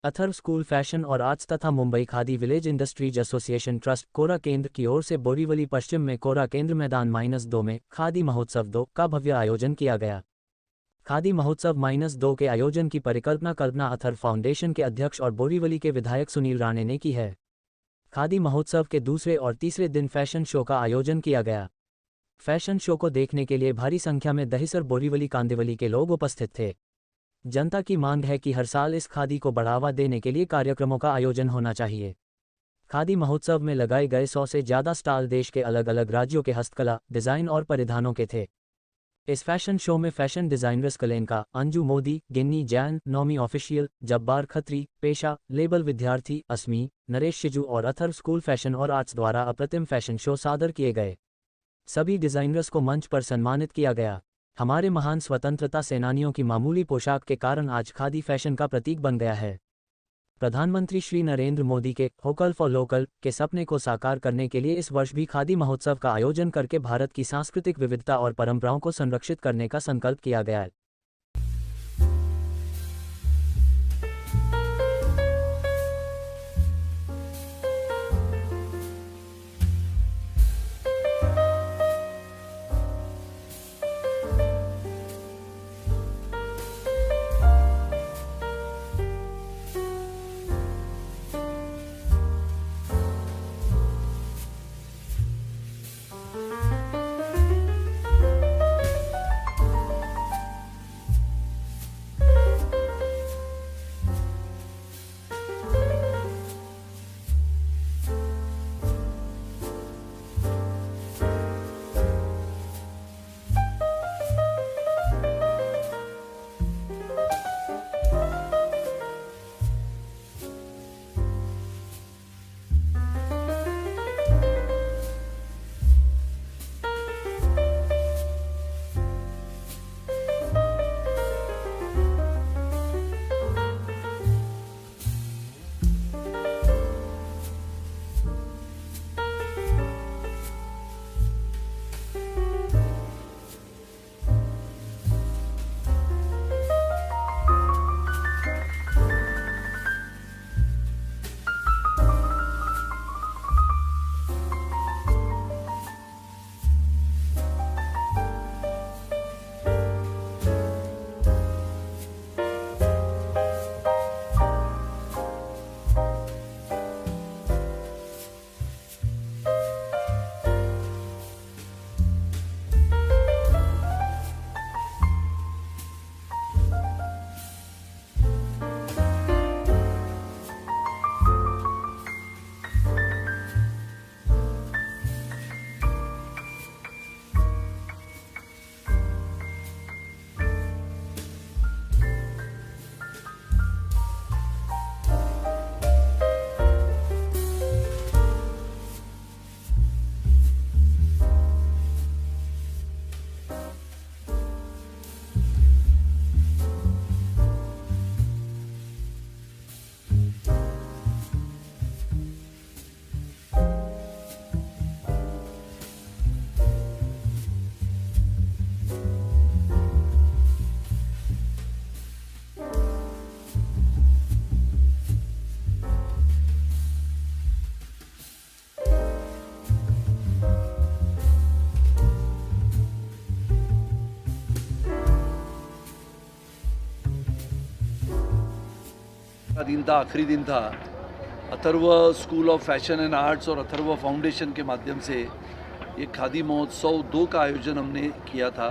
Atharva school fashion और arts तथा Mumbai Khadi village industries association trust Kora Kendra की ओर से बोरीवली पश्चिम में कोरा केंद्र मैदान -2 में खादी महोत्सव 2 का भव्य आयोजन किया गया। खादी महोत्सव -2 के आयोजन की परिकल्पना कल्पना अथर्व फाउंडेशन के अध्यक्ष और बोरीवली के विधायक सुनील राणे ने की है। खादी महोत्सव के दूसरे और तीसरे दिन फैशन शो का आयोजन किया गया। फैशन शो को देखने के लिए भारी संख्या में दहिसर बोरीवली कांदिवली के लोग उपस्थित थे। जनता की मांग है कि हर साल इस खादी को बढ़ावा देने के लिए कार्यक्रमों का आयोजन होना चाहिए। खादी महोत्सव में लगाए गए 100 से ज़्यादा स्टॉल देश के अलग अलग राज्यों के हस्तकला, डिज़ाइन और परिधानों के थे। इस फैशन शो में फैशन डिज़ाइनर्स कलेनका, अंजू मोदी, गिन्नी जैन, नौमी ऑफिशियल, जब्बार खत्री, पेशा, लेबल विद्यार्थी, अस्मी, नरेश शिजू और अथर्व स्कूल फैशन और आर्ट्स द्वारा अप्रतिम फैशन शो सादर किए गए। सभी डिज़ाइनर्स को मंच पर सम्मानित किया गया। हमारे महान स्वतंत्रता सेनानियों की मामूली पोशाक के कारण आज खादी फैशन का प्रतीक बन गया है। प्रधानमंत्री श्री नरेंद्र मोदी के वोकल फॉर लोकल के सपने को साकार करने के लिए इस वर्ष भी खादी महोत्सव का आयोजन करके भारत की सांस्कृतिक विविधता और परंपराओं को संरक्षित करने का संकल्प किया गया है। का दिन था, आखिरी दिन था। Atharva school of fashion and arts और अथर्व फाउंडेशन के माध्यम से ये खादी महोत्सव 2 का आयोजन हमने किया था।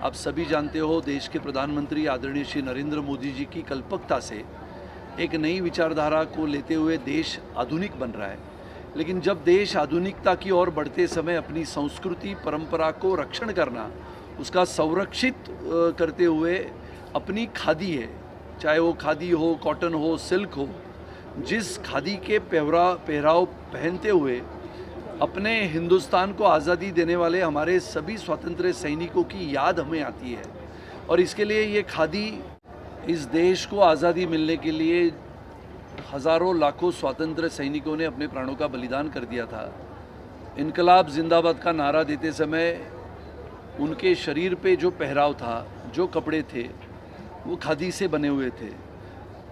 आप सभी जानते हो, देश के प्रधानमंत्री आदरणीय श्री नरेंद्र मोदी जी की कल्पकता से एक नई विचारधारा को लेते हुए देश आधुनिक बन रहा है। लेकिन जब देश आधुनिकता की ओर बढ़ते समय अपनी संस्कृति परंपरा को रक्षण करना, उसका संरक्षित करते हुए अपनी खादी है, चाहे वो खादी हो, कॉटन हो, सिल्क हो, जिस खादी के पहराव पहनते हुए अपने हिंदुस्तान को आज़ादी देने वाले हमारे सभी स्वतंत्र सैनिकों की याद हमें आती है। और इसके लिए ये खादी, इस देश को आज़ादी मिलने के लिए हज़ारों लाखों स्वतंत्र सैनिकों ने अपने प्राणों का बलिदान कर दिया था। इनकलाब जिंदाबाद का नारा देते समय उनके शरीर पे जो पहराव था, जो कपड़े थे, वो खादी से बने हुए थे।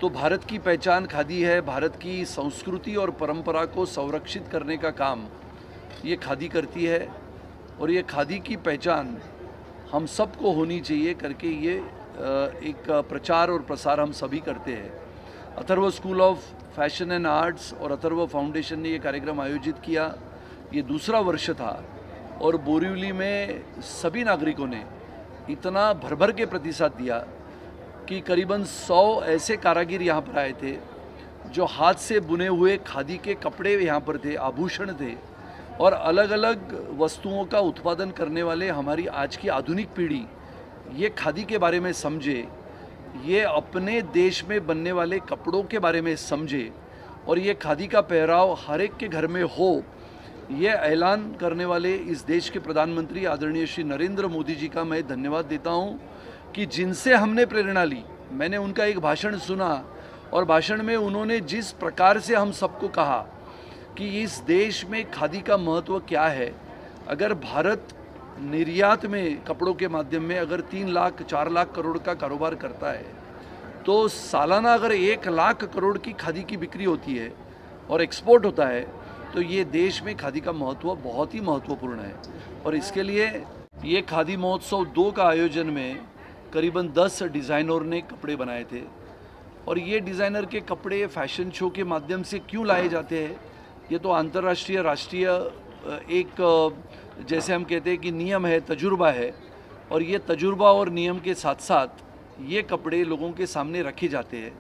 तो भारत की पहचान खादी है। भारत की संस्कृति और परंपरा को संरक्षित करने का काम ये खादी करती है और ये खादी की पहचान हम सबको होनी चाहिए करके ये एक प्रचार और प्रसार हम सभी करते हैं। Atharva school of fashion and arts और अथर्व फाउंडेशन ने ये कार्यक्रम आयोजित किया। ये दूसरा वर्ष था और बोरीवली में सभी नागरिकों ने इतना भर के प्रतिसाद दिया कि करीबन 100 ऐसे कारागिर यहाँ पर आए थे जो हाथ से बुने हुए खादी के कपड़े यहाँ पर थे, आभूषण थे और अलग अलग वस्तुओं का उत्पादन करने वाले हमारी आज की आधुनिक पीढ़ी ये खादी के बारे में समझे, ये अपने देश में बनने वाले कपड़ों के बारे में समझे और ये खादी का पहराव हर एक के घर में हो, ये ऐलान करने वाले इस देश के प्रधानमंत्री आदरणीय श्री नरेंद्र मोदी जी का मैं धन्यवाद देता हूँ कि जिनसे हमने प्रेरणा ली। मैंने उनका एक भाषण सुना और भाषण में उन्होंने जिस प्रकार से हम सबको कहा कि इस देश में खादी का महत्व क्या है। अगर भारत निर्यात में कपड़ों के माध्यम में अगर 3 लाख 4 लाख करोड़ का कारोबार करता है तो सालाना अगर 1 लाख करोड़ की खादी की बिक्री होती है और एक्सपोर्ट होता है तो ये देश में खादी का महत्व बहुत ही महत्वपूर्ण है। और इसके लिए ये खादी महोत्सव 2 का आयोजन में करीबन 10 डिज़ाइनर ने कपड़े बनाए थे और ये डिज़ाइनर के कपड़े फैशन शो के माध्यम से क्यों लाए जाते हैं, ये तो अंतर्राष्ट्रीय राष्ट्रीय एक जैसे हम कहते हैं कि नियम है, तजुर्बा है और ये तजुर्बा और नियम के साथ साथ ये कपड़े लोगों के सामने रखे जाते हैं।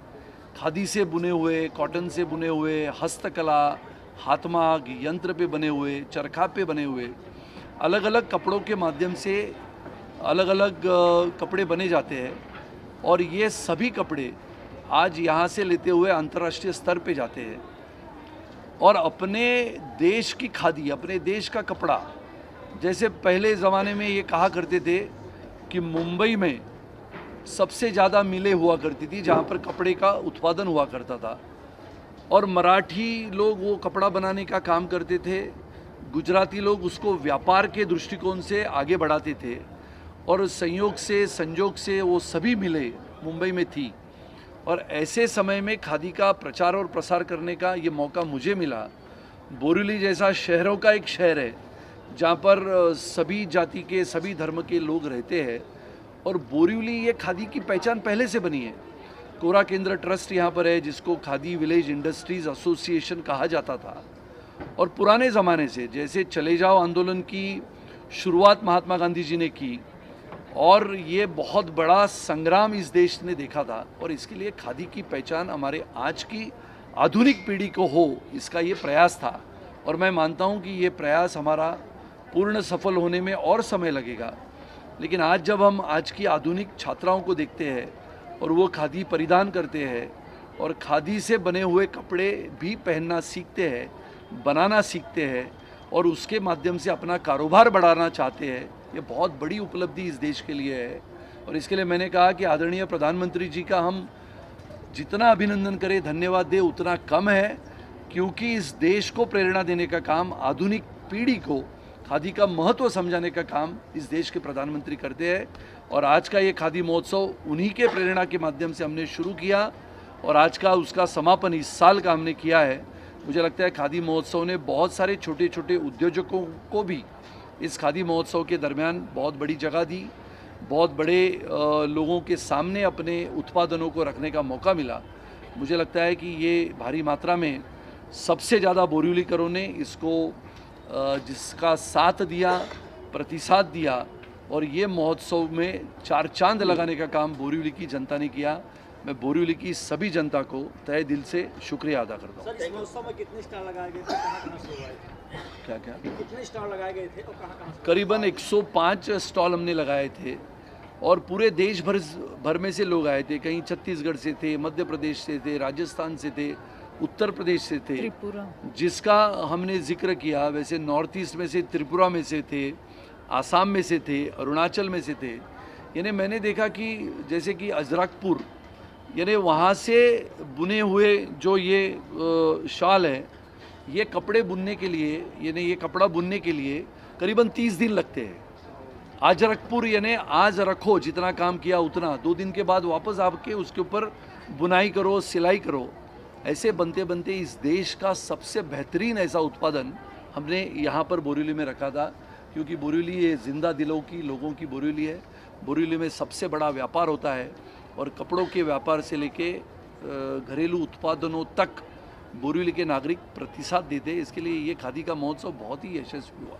खादी से बुने हुए, कॉटन से बुने हुए, हस्तकला, हाथमाग, यंत्र पे बने हुए, चरखा पे बने हुए अलग अलग कपड़ों के माध्यम से अलग अलग कपड़े बने जाते हैं और ये सभी कपड़े आज यहाँ से लेते हुए अंतर्राष्ट्रीय स्तर पे जाते हैं और अपने देश की खादी, अपने देश का कपड़ा, जैसे पहले ज़माने में ये कहा करते थे कि मुंबई में सबसे ज़्यादा मिलें हुआ करती थी जहाँ पर कपड़े का उत्पादन हुआ करता था और मराठी लोग वो कपड़ा बनाने का काम करते थे, गुजराती लोग उसको व्यापार के दृष्टिकोण से आगे बढ़ाते थे और संयोग से वो सभी मिलें मुंबई में थी और ऐसे समय में खादी का प्रचार और प्रसार करने का ये मौका मुझे मिला। बोरीवली जैसा शहरों का एक शहर है जहाँ पर सभी जाति के, सभी धर्म के लोग रहते हैं और बोरीवली ये खादी की पहचान पहले से बनी है। कोरा केंद्र ट्रस्ट यहाँ पर है जिसको खादी विलेज इंडस्ट्रीज एसोसिएशन कहा जाता था और पुराने ज़माने से जैसे चले जाओ आंदोलन की शुरुआत महात्मा गांधी जी ने की और ये बहुत बड़ा संग्राम इस देश ने देखा था और इसके लिए खादी की पहचान हमारे आज की आधुनिक पीढ़ी को हो, इसका ये प्रयास था और मैं मानता हूँ कि ये प्रयास हमारा पूर्ण सफल होने में और समय लगेगा। लेकिन आज जब हम आज की आधुनिक छात्राओं को देखते हैं और वो खादी परिधान करते हैं और खादी से बने हुए कपड़े भी पहनना सीखते हैं, बनाना सीखते हैं और उसके माध्यम से अपना कारोबार बढ़ाना चाहते हैं, ये बहुत बड़ी उपलब्धि इस देश के लिए है। और इसके लिए मैंने कहा कि आदरणीय प्रधानमंत्री जी का हम जितना अभिनंदन करें, धन्यवाद दें, उतना कम है क्योंकि इस देश को प्रेरणा देने का काम, आधुनिक पीढ़ी को खादी का महत्व समझाने का काम इस देश के प्रधानमंत्री करते हैं और आज का ये खादी महोत्सव उन्हीं के प्रेरणा के माध्यम से हमने शुरू किया और आज का उसका समापन इस साल का हमने किया है। मुझे लगता है खादी महोत्सव ने बहुत सारे छोटे छोटे उद्योजकों को भी इस खादी महोत्सव के दरमियान बहुत बड़ी जगह दी, बहुत बड़े लोगों के सामने अपने उत्पादनों को रखने का मौका मिला। मुझे लगता है कि ये भारी मात्रा में सबसे ज़्यादा बोरीवलीकरों ने इसको जिसका साथ दिया, प्रतिसाद दिया और ये महोत्सव में 4 चांद लगाने का काम बोरीवली की जनता ने किया। मैं बोरीवली की सभी जनता को तहे दिल से शुक्रिया अदा करता हूँ। सर, इस महोत्सव में कितने स्टॉल लगाए गए थे, कहाँ से लगाए थे? क्या कितने स्टॉल लगाए गए थे और कहाँ से? करीबन 105 स्टॉल हमने लगाए थे और पूरे देश भर में से लोग आए थे। कहीं छत्तीसगढ़ से थे, मध्य प्रदेश से थे, राजस्थान से थे, उत्तर प्रदेश से थे, त्रिपुरा जिसका हमने जिक्र किया। वैसे नॉर्थ ईस्ट में से त्रिपुरा में से थे, आसाम में से थे, अरुणाचल में से थे। यानी मैंने देखा कि जैसे कि अजरकपुर, यानी वहाँ से बुने हुए जो ये शाल है, ये कपड़े बुनने के लिए, यानी ये कपड़ा बुनने के लिए करीबन 30 दिन लगते हैं। अजरकपुर यानी आज रखो, जितना काम किया उतना, 2 दिन के बाद वापस आपके उसके ऊपर बुनाई करो, सिलाई करो, ऐसे बनते बनते इस देश का सबसे बेहतरीन ऐसा उत्पादन हमने यहाँ पर बोरीवली में रखा था, क्योंकि बोरीवली ये ज़िंदा दिलों की, लोगों की बोरीवली है। बोरीवली में सबसे बड़ा व्यापार होता है और कपड़ों के व्यापार से लेके घरेलू उत्पादनों तक बोरीवली के नागरिक प्रतिसाद देते हैं। इसके लिए ये खादी का महोत्सव बहुत ही यशस्वी हुआ।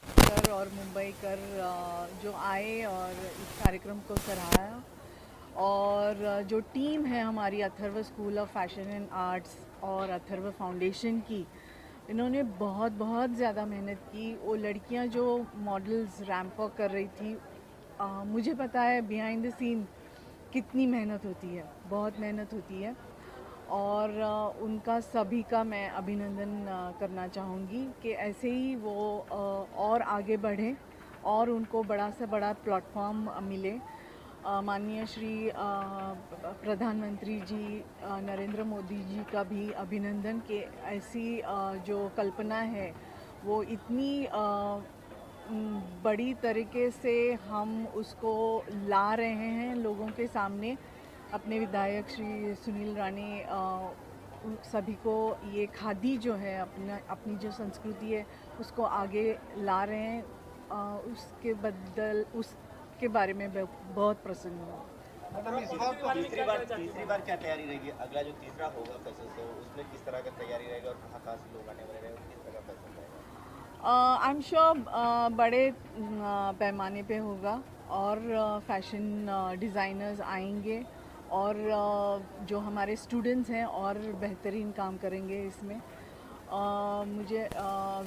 कर और मुंबई कर जो आए और इस कार्यक्रम को सराहा, और जो टीम है हमारी Atharva school of fashion and arts और अथर्व फाउंडेशन की, इन्होंने बहुत ज़्यादा मेहनत की। वो लड़कियां जो मॉडल्स रैंप वॉक कर रही थी, मुझे पता है बिहाइंड द सीन कितनी मेहनत होती है, बहुत मेहनत होती है, और उनका सभी का मैं अभिनंदन करना चाहूँगी कि ऐसे ही वो और आगे बढ़ें और उनको बड़ा से बड़ा प्लेटफॉर्म मिले। माननीय श्री प्रधानमंत्री जी नरेंद्र मोदी जी का भी अभिनंदन कि ऐसी जो कल्पना है वो इतनी बड़ी तरीके से हम उसको ला रहे हैं लोगों के सामने। अपने विधायक श्री सुनील राणे सभी को ये खादी जो है अपनी जो संस्कृति है उसको आगे ला रहे हैं, उसके बारे में बहुत प्रसन्न हूँ। तीसरी बार क्या तैयारी रहेगी? अगला जो तीसरा होगा फैशन शो, उसमें किस तरह का तैयारी रहेगी और कहाँ से लोग आने वाले रहेंगे, किस तरह का फैशन रहेगा? आई एम श्योर बड़े पैमाने पे होगा और फैशन डिज़ाइनर्स आएंगे और जो हमारे स्टूडेंट्स हैं और बेहतरीन काम करेंगे इसमें। मुझे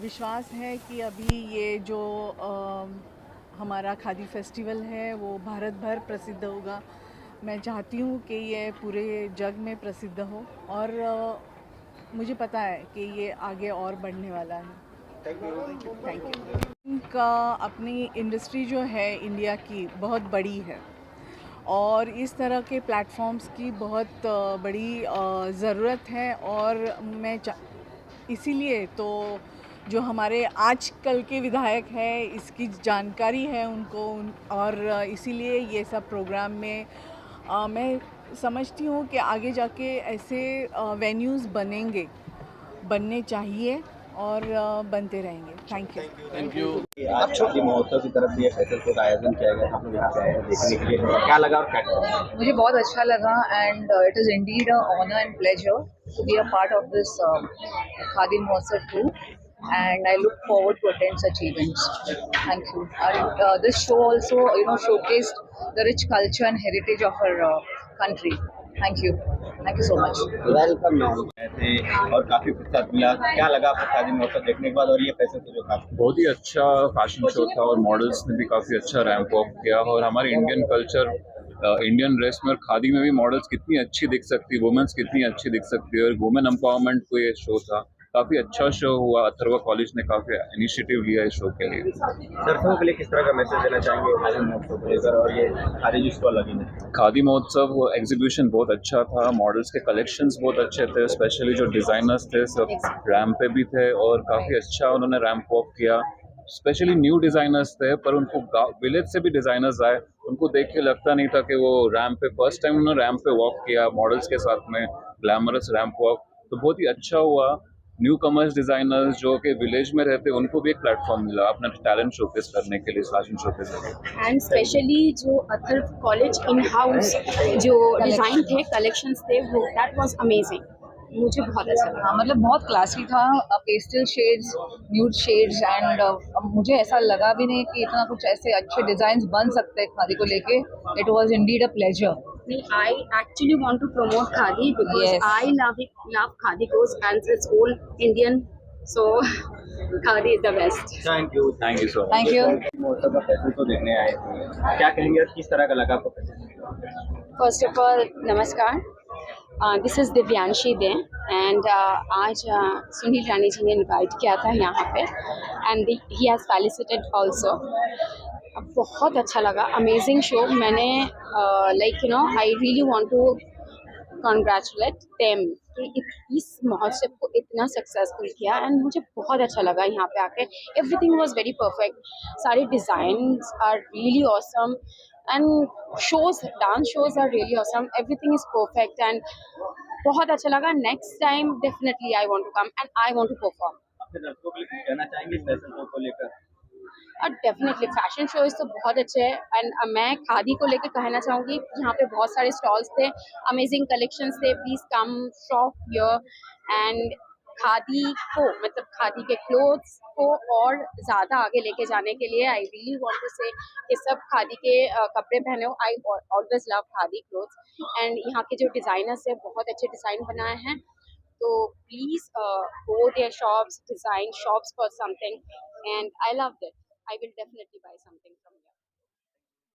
विश्वास है कि अभी ये जो हमारा खादी फेस्टिवल है वो भारत भर प्रसिद्ध होगा। मैं चाहती हूँ कि ये पूरे जग में प्रसिद्ध हो और मुझे पता है कि ये आगे और बढ़ने वाला है। Thank you. इनका अपनी इंडस्ट्री जो है इंडिया की बहुत बड़ी है और इस तरह के प्लेटफॉर्म्स की बहुत बड़ी ज़रूरत है, और मैं इसीलिए तो जो हमारे आजकल के विधायक हैं इसकी जानकारी है उनको, और इसीलिए ये सब प्रोग्राम में मैं समझती हूँ कि आगे जाके ऐसे वेन्यूज़ बनने चाहिए और बनते रहेंगे। Thank you. आप छोटी महोत्सव की तरफ से ये फैशन शो का आयोजन किया गया, हम लोग यहाँ पे आए हैं देखने के लिए, क्या लगा और क्या? मुझे बहुत अच्छा लगा and it is indeed a honour and pleasure to be a part of this Khadi Mahotsav too, and I look forward to attend such events. Thank you. And this show also, showcased the rich culture and heritage of our country. Thank you. Thank you so much. Welcome ma'am. ऐसे और काफी प्रतिशत मिला, क्या लगा आपको खादी महोत्सव देखने के बाद और ये फैशन शो जो था? बहुत ही अच्छा फैशन शो था और मॉडल्स ने भी काफ़ी अच्छा रैंप वॉक किया, और हमारे इंडियन कल्चर, इंडियन ड्रेस में और खादी में भी मॉडल्स कितनी अच्छी दिख सकती है, वुमेन्स कितनी अच्छी दिख सकती है, और वुमेन एम्पावरमेंट को ये शो था। काफ़ी अच्छा शो हुआ। अथर्व कॉलेज ने काफ़ी इनिशिएटिव लिया इस शो के लिए। दर्शकों के लिए किस तरह का मैसेज देना चाहेंगे खादी महोत्सव को लेकर, और ये खादी जो स्टॉल लगी है? खादी महोत्सव एग्जीबिशन बहुत अच्छा था, मॉडल्स के कलेक्शंस बहुत अच्छे थे, स्पेशली जो डिज़ाइनर्स थे सब रैंप पे भी थे और काफ़ी अच्छा उन्होंने रैंप वॉक किया। स्पेशली न्यू डिज़ाइनर्स थे, पर उनको विलेज से भी डिज़ाइनर्स आए, उनको देख के लगता नहीं था कि वो रैंप पे फर्स्ट टाइम उन्होंने रैंप पे वॉक किया मॉडल्स के साथ में, ग्लैमरस रैंप वॉक, तो बहुत ही अच्छा हुआ। न्यू कमर्स डिज़ाइनर्स जो कि विलेज में रहते हैं उनको भी एक प्लेटफॉर्म मिला अपना टैलेंट शोकेस करने के लिए, फैशन शोकेस करने। एंड स्पेशली जो अथर्व कॉलेज इन हाउस जो डिज़ाइन थे, कलेक्शंस थे, वो दैट वाज अमेजिंग। मुझे बहुत अच्छा लगा। मतलब बहुत क्लासी था, pastel shades, nude shades, and मुझे ऐसा लगा भी नहीं कि इतना कुछ ऐसे अच्छे डिज़ाइंस बन सकते हैं खादी को लेके। It was indeed a pleasure. I actually want to promote khadi because Yes. I love khadi goes and it's all Indian, so khadi is the best. Thank you thank you so much. Thank you. महोत्सव का fashion show देखने आए थे, क्या कहेंगे और किस तरह का लगा आपको fashion show? First of all, namaskar. This is Divyanshi they and आज सुनील रानी जी ने इनवाइट किया था यहाँ पे and he has felicitated also. बहुत अच्छा लगा, अमेजिंग शो। मैंने I really want to congratulate them कि इस महोत्सव को इतना सक्सेसफुल किया एंड मुझे बहुत अच्छा लगा यहाँ पे आके। एवरीथिंग वाज वेरी परफेक्ट, सारे designs are really awesome and shows, dance shows are really awesome, everything is perfect and बहुत अच्छा लगा. Next time definitely I want to come and I want to perform. अपने दर्शकों के लिए कहना चाहेंगे फैशन शो को लेकर? डेफिनेटली फैशन शोज तो बहुत अच्छे हैं एंड मैं खादी को लेकर कहना चाहूँगी यहाँ पे बहुत सारे स्टॉल्स थे, अमेजिंग कलेक्शंस थे. Please come shop here and khadi को, मतलब खादी के क्लोथ्स को और ज़्यादा आगे लेके जाने के लिए आई रियली वांट टू से कि सब खादी के कपड़े पहने हो. I always love khadi clothes and यहाँ के जो डिज़ाइनर्स हैं बहुत अच्छे डिज़ाइन बनाए हैं. तो please go there shops, design shops for something and I love that. I will definitely buy something from